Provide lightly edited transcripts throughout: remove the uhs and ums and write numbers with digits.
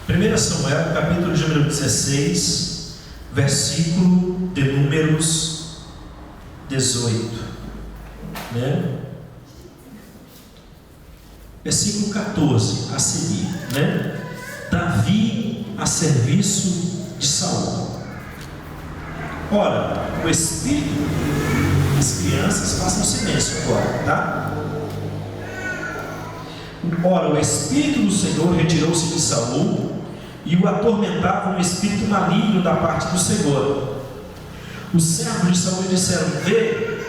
1 Samuel, capítulo de número 16, versículo de números 18, né? Versículo 14 a seguir, né? Davi a serviço de Saul. Ora, o Espírito, as crianças façam silêncio agora, tá? Ora, o Espírito do Senhor retirou-se de Saul e o atormentava um espírito maligno da parte do Senhor. Os servos de Saul disseram: vê,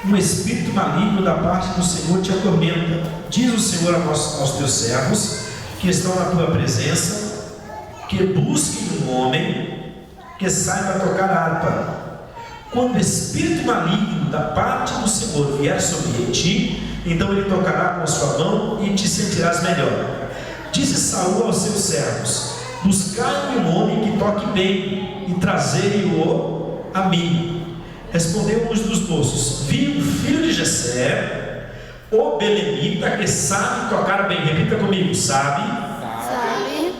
um espírito maligno da parte do Senhor te atormenta. Diz o Senhor aos teus servos que estão na tua presença, que busquem um homem que saiba tocar harpa. Quando o espírito maligno da parte do Senhor vier sobre ti, então ele tocará com a sua mão e te sentirás melhor. Disse Saul aos seus servos: buscai um homem que toque bem e trazei-o a mim. Respondeu um dos moços: vi um filho de Jessé, o belemita, que sabe tocar bem. Repita comigo: sabe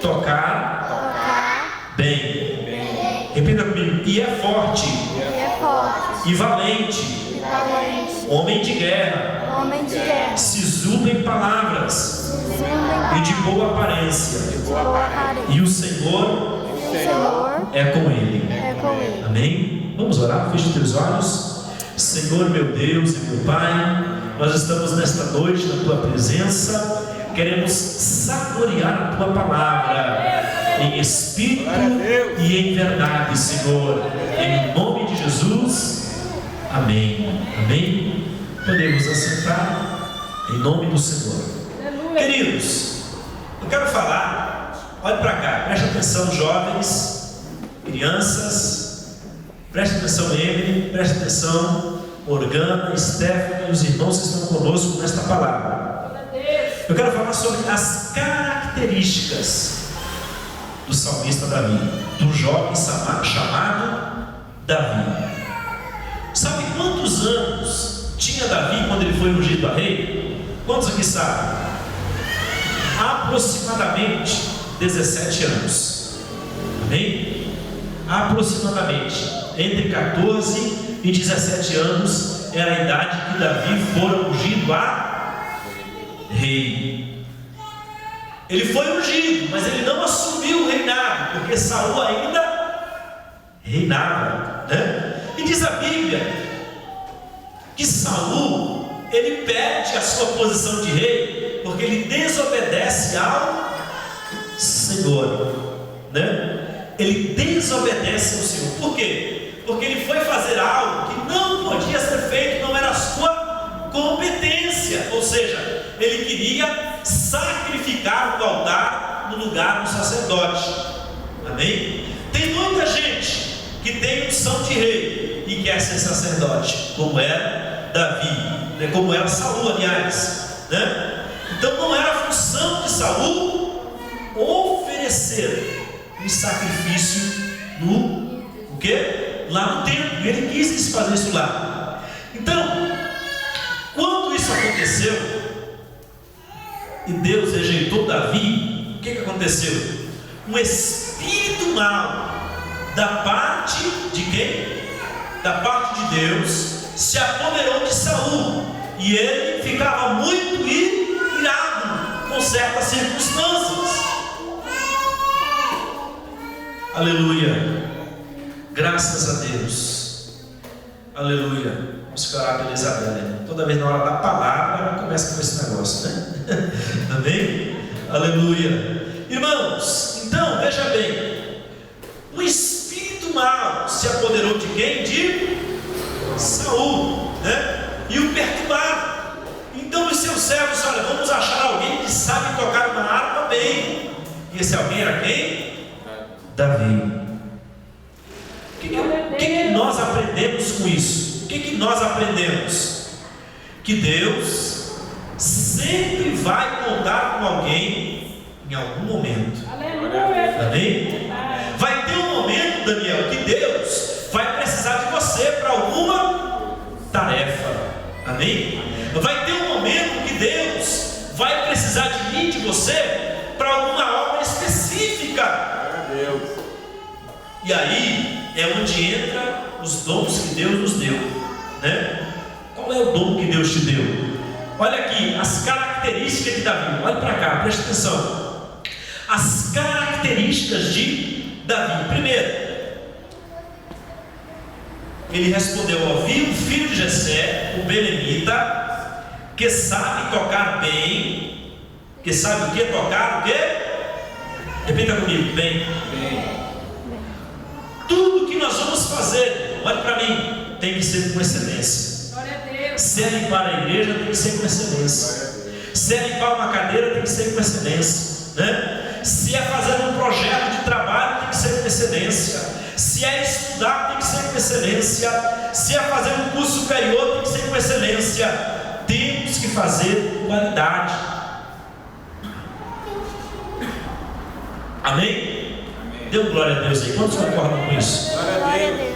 tocar bem. Repita comigo: e é forte, e valente, homem de guerra, sisudo em palavras e de boa aparência, e o Senhor é com ele. Amém? Vamos orar, feche os teus olhos. Senhor, meu Deus e meu Pai, nós estamos nesta noite na tua presença, queremos saborear a tua palavra em espírito e em verdade, Senhor, em nome de Jesus. Amém. Amém. Podemos assentar em nome do Senhor. Queridos, eu quero falar, olhe para cá, preste atenção, jovens, crianças, preste atenção, Emily, preste atenção, Morgana, Stephanie e os irmãos que estão conosco nesta palavra. Eu quero falar sobre as características do salmista Davi, do jovem chamado Davi. Sabe quantos anos tinha Davi quando ele foi ungido a rei? Quantos aqui sabem? Aproximadamente 17 anos. Amém? Aproximadamente entre 14 e 17 anos era a idade que Davi fora ungido a rei. Ele foi ungido, mas ele não assumiu o reinado, porque Saul ainda reinava, né? E diz a Bíblia que Saul, ele perde a sua posição de rei, porque ele desobedece ao Senhor, né? Ele desobedece ao Senhor. Por quê? Porque ele foi fazer algo que não podia ser feito, não era a sua competência. Ou seja, ele queria sacrificar no altar, no lugar do sacerdote. Amém? Tem muita gente que tem unção de rei e quer ser sacerdote, como era Davi, né? Como era Saul, aliás, né? Então não era a função de Saul oferecer um sacrifício no quê? Lá no templo. Ele quis fazer isso lá. Então, quando isso aconteceu e Deus rejeitou Davi, o que aconteceu? Um espírito mau da parte de quem? Da parte de Deus se apoderou de Saul, e ele ficava muito irado com certas circunstâncias. Aleluia, graças a Deus. Aleluia. Vamos orar pela Isabela. Toda vez na hora da palavra ela começa com esse negócio, né? Amém? Aleluia. Irmãos, então veja bem, o espírito mau se apoderou de quem? De Saul, né? E o perturbava. Então os seus servos, olha, vamos achar alguém que sabe tocar uma harpa bem. E esse alguém era quem? Davi. O que nós aprendemos com isso? O que nós aprendemos? Que Deus sempre vai contar com alguém em algum momento. Amém? Vai ter um momento, Daniel, que Deus vai precisar de você para alguma tarefa. Amém? Vai ter um momento que Deus vai precisar de mim, de você, para alguma obra específica. significado. E aí é onde entra os dons que Deus nos deu, né? Qual é o dom que Deus te deu? Olha aqui, as características de Davi. Olha para cá, preste atenção. As características de Davi. Primeiro, ele respondeu: ouvi o filho de Jessé, o belemita, que sabe tocar bem. Que sabe o que? Tocar o quê? Repita comigo: bem. Tudo que nós vamos fazer, olha para mim, tem que ser com excelência. Se é limpar a igreja, tem que ser com excelência. Se é limpar uma cadeira, tem que ser com excelência, né? Se é fazer um projeto de trabalho, tem que ser com excelência. Se é estudar, tem que ser com excelência. Se é fazer um curso superior, tem que ser com excelência. Temos que fazer com qualidade. Amém? Dê glória a Deus aí. Quantos concordam com isso? Glória a Deus.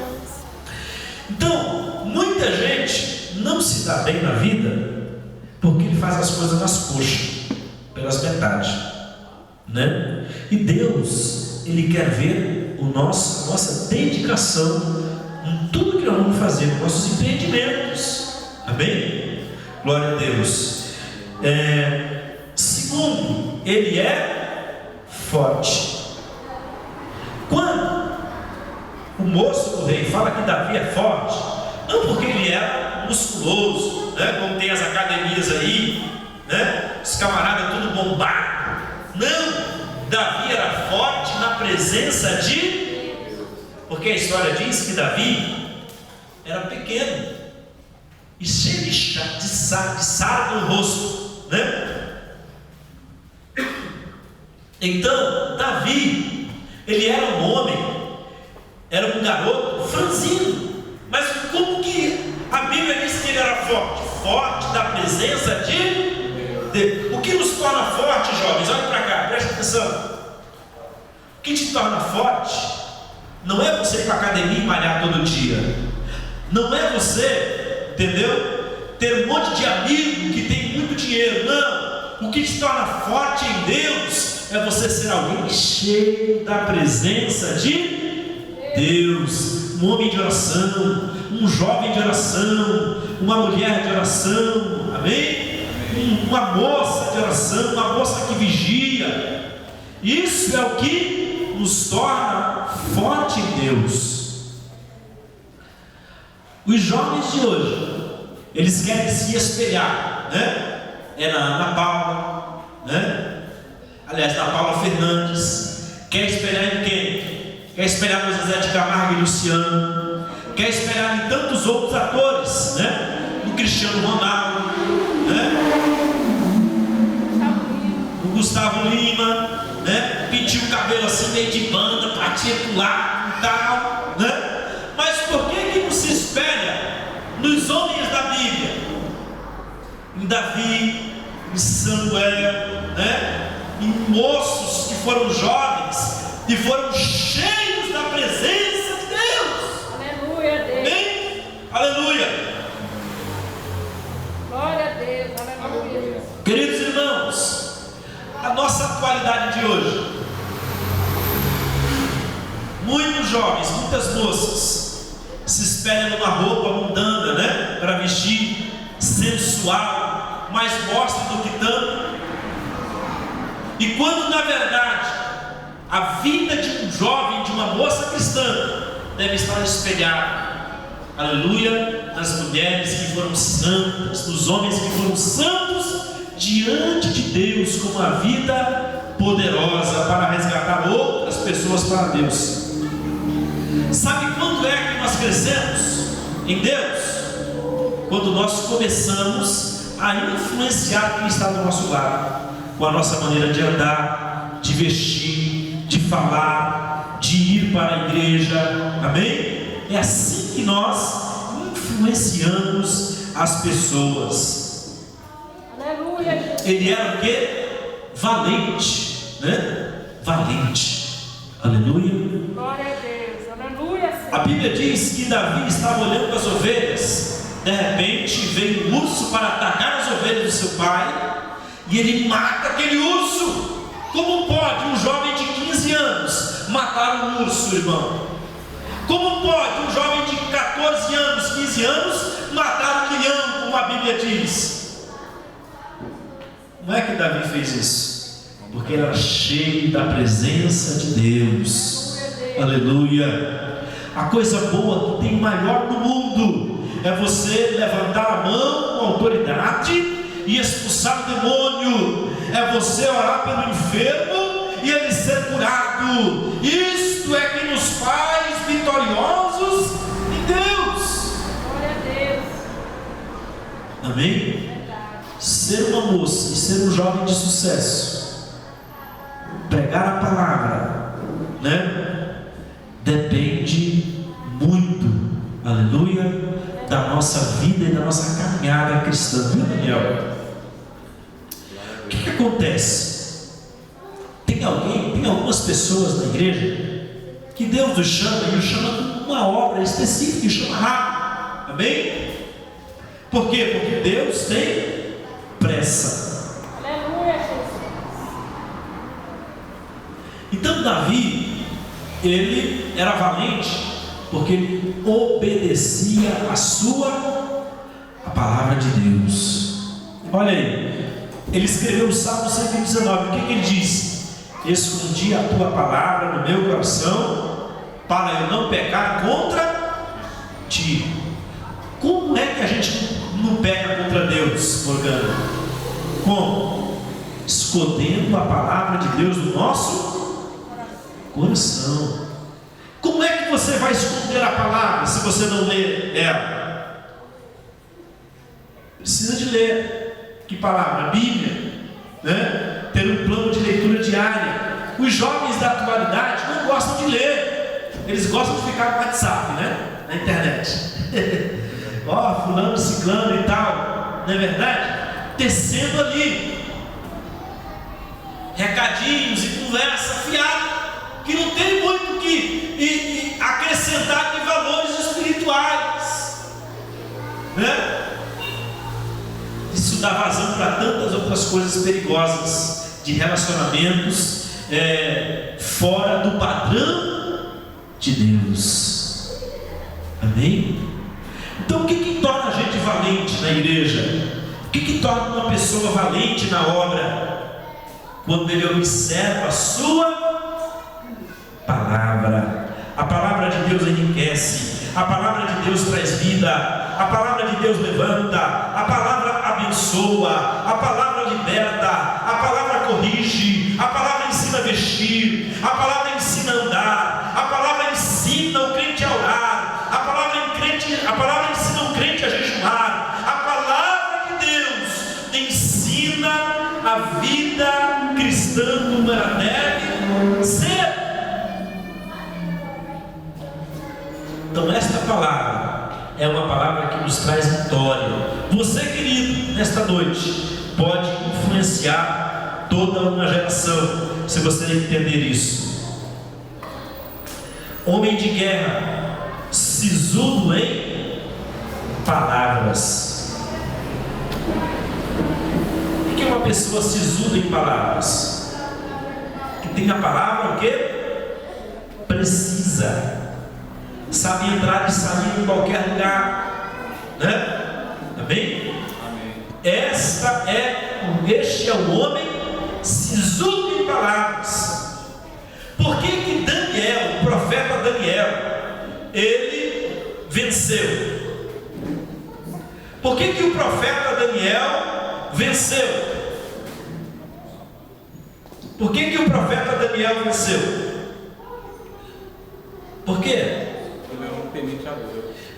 Então, muita gente não se dá bem na vida porque ele faz as coisas nas coxas, pelas metades, né? E Deus, Ele quer ver a nossa dedicação em tudo que nós vamos fazer, nos nossos empreendimentos. Amém? Glória a Deus. Segundo, Ele é forte. Quando o moço do rei fala que Davi é forte, não porque ele era musculoso, né? Como tem as academias aí, né? Os camaradas tudo bombado. Não, Davi era forte na presença de... Porque a história diz que Davi era pequeno e cheio de sardo no rosto, né? Então, Davi, ele era um homem, era um garoto franzino. Mas como que a Bíblia diz que ele era forte? Forte da presença de Deus. O que nos torna forte, jovens? Olha para cá, presta atenção. O que te torna forte não é você ir para a academia e malhar todo dia. Não é você, entendeu? Ter um monte de amigo que tem muito dinheiro. Não. O que te torna forte em Deus é você ser alguém cheio da presença de Deus. Um homem de oração, um jovem de oração, uma mulher de oração, amém? Uma moça de oração, uma moça que vigia. Isso é o que nos torna forte em Deus. Os jovens de hoje, eles querem se espelhar, né? Na Paula, né? Aliás, na Paula Fernandes. Quer espelhar em quem? Quer espelhar no Zezé de Camargo e Luciano, quer espelhar em tantos outros atores, né? No Cristiano Ronaldo, né? No Gustavo Lima, né? Pintiu o cabelo assim meio de banda, partia pro lado e tal, né? Mas por que não se espelha nos homens da Bíblia? Em Davi, em Samuel, né? Em moços que foram jovens e foram cheios da presença de Deus. Aleluia, Deus. Amém? Aleluia. Glória a Deus. Aleluia. Queridos irmãos, a nossa atualidade de hoje, muitos jovens, muitas moças se espelham numa roupa mundana, né? Para vestir sensual, mais mostra do que tanto. E quando na verdade a vida de um jovem, de uma moça cristã, deve estar espelhada, aleluia, nas mulheres que foram santas, nos homens que foram santos diante de Deus, com uma vida poderosa para resgatar outras pessoas para Deus. Sabe quando é que nós crescemos em Deus? Quando nós começamos a influenciar quem está do nosso lado, com a nossa maneira de andar, de vestir, de falar, de ir para a igreja, amém? É assim que nós influenciamos as pessoas. Aleluia. Ele era o quê? Valente, né? Valente, aleluia. Glória a Deus, aleluia. A Bíblia diz que Davi estava olhando para as ovelhas, de repente veio um urso para atacar as ovelhas do seu pai, e ele mata aquele urso. Como pode um jovem de 15 anos mataram um urso, irmão? Como pode um jovem de 14 anos, 15 anos, matar um leão, como a Bíblia diz? Não é que Davi fez isso, porque ele era cheio da presença de Deus. Aleluia. A coisa boa que tem maior no mundo é você levantar a mão com autoridade e expulsar o demônio. É você orar pelo enfermo e ele ser curado. Isto é que nos faz vitoriosos em Deus. Glória a Deus. Amém? Ser uma moça e ser um jovem de sucesso, pregar a palavra, né? Depende muito, aleluia, da nossa vida e da nossa caminhada cristã. Viu, Daniel? O que acontece? Tem algumas pessoas na igreja que Deus nos chama e nos chama com uma obra específica e chama rápido. Amém? Por quê? Porque Deus tem pressa. Aleluia, Jesus. Então Davi, ele era valente porque ele obedecia a palavra de Deus. Olha aí, ele escreveu o Salmo 119. O que ele diz? Escondi a tua palavra no meu coração para eu não pecar contra ti. Como é que a gente não peca contra Deus, Morgana? Como? Escondendo a palavra de Deus no nosso coração. Como é que você vai esconder a palavra se você não lê ela? Precisa de ler. Que palavra? A Bíblia, né? Ter um plano de leitura diária. Os jovens da atualidade não gostam de ler, eles gostam de ficar no WhatsApp, né? Na internet. Ó, fulano, ciclano e tal, não é verdade? Tecendo ali recadinhos e conversa fiada, que não tem muito que acrescentar de valores espirituais, né? Isso dá vazão para tantas outras coisas perigosas, de relacionamentos fora do padrão de Deus. Amém? Então o que torna a gente valente na igreja? O que torna uma pessoa valente na obra? Quando ele observa a sua palavra. A palavra de Deus enriquece, a palavra de Deus traz vida, a palavra de Deus levanta, a palavra abençoa, a palavra liberta, a palavra corrige, a palavra ensina a vestir, a palavra ensina a andar, a palavra ensina o crente a orar, a palavra ensina o crente a jejuar, a palavra de Deus ensina a vida cristã como ela deve ser. Então esta palavra é uma palavra que nos traz vitória. Você, querido, nesta noite pode influenciar toda uma geração, se você entender isso. Homem de guerra, sisudo em palavras. O que é uma pessoa sisuda em palavras? Que tem a palavra o quê? Precisa. Sabe entrar e sair em qualquer lugar, né? Amém? Amém. Este é o homem sisudo em palavras. Por que Daniel, o profeta Daniel, ele venceu? Por que o profeta Daniel venceu? Por que o profeta Daniel venceu? Por quê?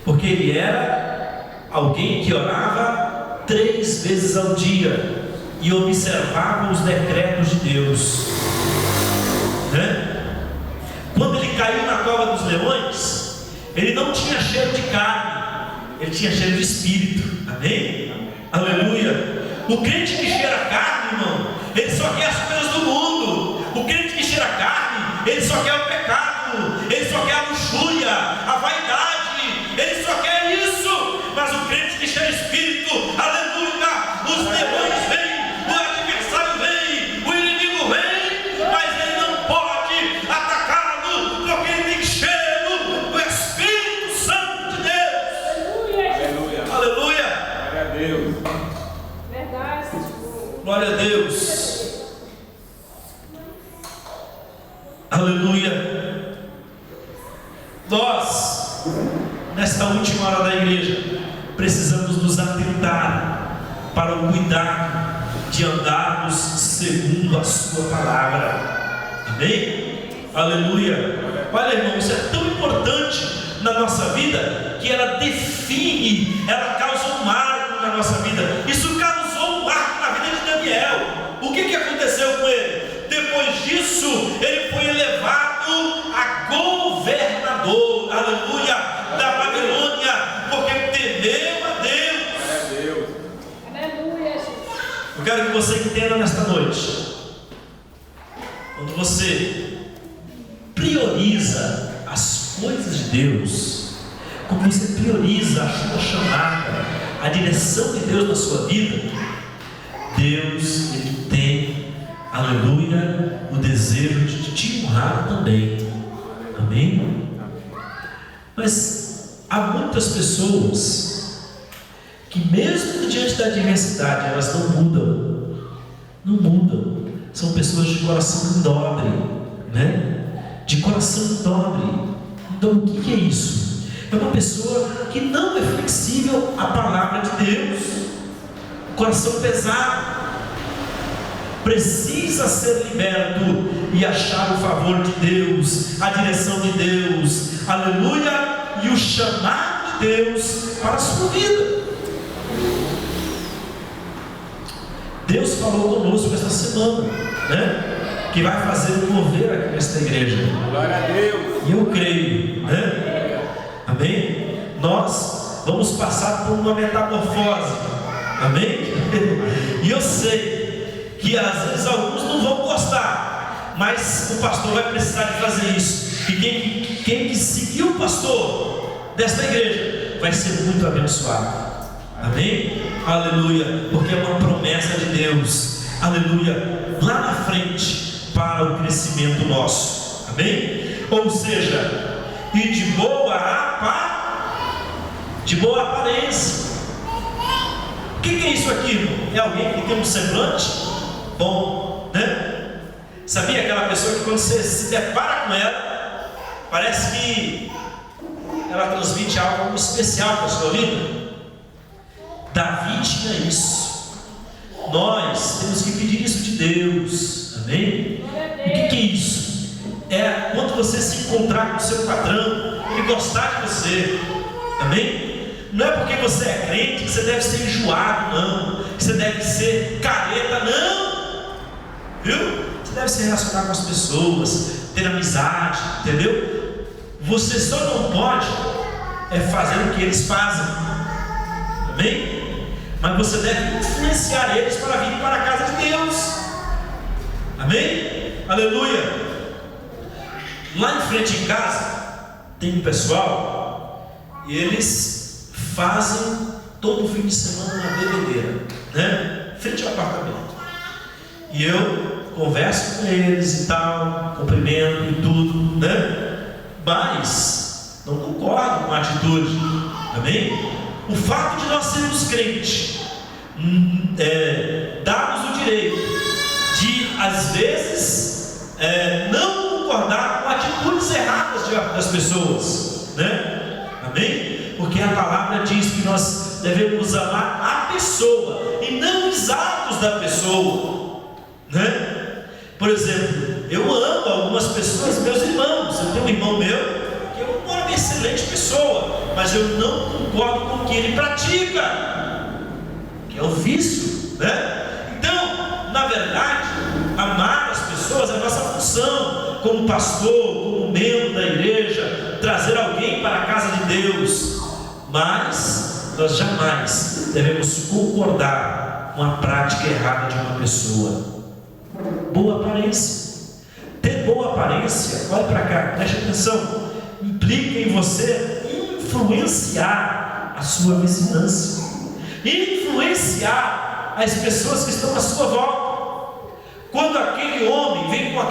Porque ele era alguém que orava 3 vezes ao dia e observava os decretos de Deus, né? Quando ele caiu na cova dos leões, ele não tinha cheiro de carne, ele tinha cheiro de espírito. Amém? Aleluia. O crente que cheira carne, irmão, ele só quer as coisas do mundo. O crente que cheira carne, ele só quer o pecado, ele só quer a luxúria, a vaidade, ele só quer isso. Mas o crente que cheira espírito, aleluia, os demônios vêm, o adversário vem, o inimigo vem, mas ele não pode atacá-lo, Aleluia. Nós, nesta última hora da igreja, precisamos nos atentar para o cuidado de andarmos segundo a sua palavra. Amém? Aleluia. Olha, irmão, isso é tão importante na nossa vida que ela define, ela causa um marco na nossa vida. Isso causou um marco na vida de Daniel. O que aconteceu com ele? Depois disso, ele foi elevado a governador, aleluia, da Babilônia, porque temeu a Deus. Aleluia, Jesus. Eu quero que você entenda nesta noite, quando você prioriza as coisas de Deus, quando você prioriza a sua chamada, a direção de Deus na sua vida, Deus, Ele tem, aleluia, o desejo de te honrar também. Amém? Mas há muitas pessoas que mesmo diante da adversidade, elas não mudam. São pessoas de coração dobre, né? De coração dobre. Então o que é isso? É uma pessoa que não é flexível à palavra de Deus, coração pesado, precisa ser liberto e achar o favor de Deus, a direção de Deus, aleluia, e o chamado de Deus para a sua vida. Deus falou conosco esta semana, né? Que vai fazer um mover aqui nesta igreja. Glória a Deus. E eu creio, né? Amém? Nós vamos passar por uma metamorfose. Amém? E eu sei que às vezes alguns não vão gostar, mas o pastor vai precisar de fazer isso. E quem seguir o pastor desta igreja vai ser muito abençoado. Amém? Aleluia. Porque é uma promessa de Deus. Aleluia. Lá na frente, para o crescimento nosso. Amém? Ou seja, e de boa aparência. O que é isso aqui? É alguém que tem um semblante bom, né? Sabia aquela pessoa que quando você se depara com ela, parece que ela transmite algo especial para a sua vida? Davi tinha isso. Nós temos que pedir isso de Deus. Amém? O que é isso? É quando você se encontrar com o seu patrão, ele gostar de você. Amém? Não é porque você é crente que você deve ser enjoado, não. Que você deve ser careta, não. Viu? Você deve se relacionar com as pessoas, ter amizade, entendeu? Você só não pode fazer o que eles fazem. Amém? Mas você deve influenciar eles para vir para a casa de Deus. Amém? Aleluia. Lá em frente em casa tem um pessoal e eles fazem todo fim de semana uma bebedeira, né? Frente ao apartamento. E eu converso com eles e tal, cumprimento e tudo, né? Mas não concordo com a atitude. Amém? O fato de nós sermos crentes dá-nos o direito de, às vezes, não concordar com atitudes erradas das pessoas, né? Amém? Porque a palavra diz que nós devemos amar a pessoa e não os atos da pessoa, né? Por exemplo, eu amo algumas pessoas, meus irmãos. Eu tenho um irmão meu que é uma excelente pessoa, mas eu não concordo com o que ele pratica, que é o vício, né? Então, na verdade, amar as pessoas é a nossa função, como pastor, como membro da igreja, trazer alguém para a casa de Deus. Mas nós jamais devemos concordar com a prática errada de uma pessoa. Boa aparência. Ter boa aparência, olha para cá, preste atenção, implica em você influenciar a sua vizinhança, influenciar as pessoas que estão à sua volta. Quando aquele homem vem com aquele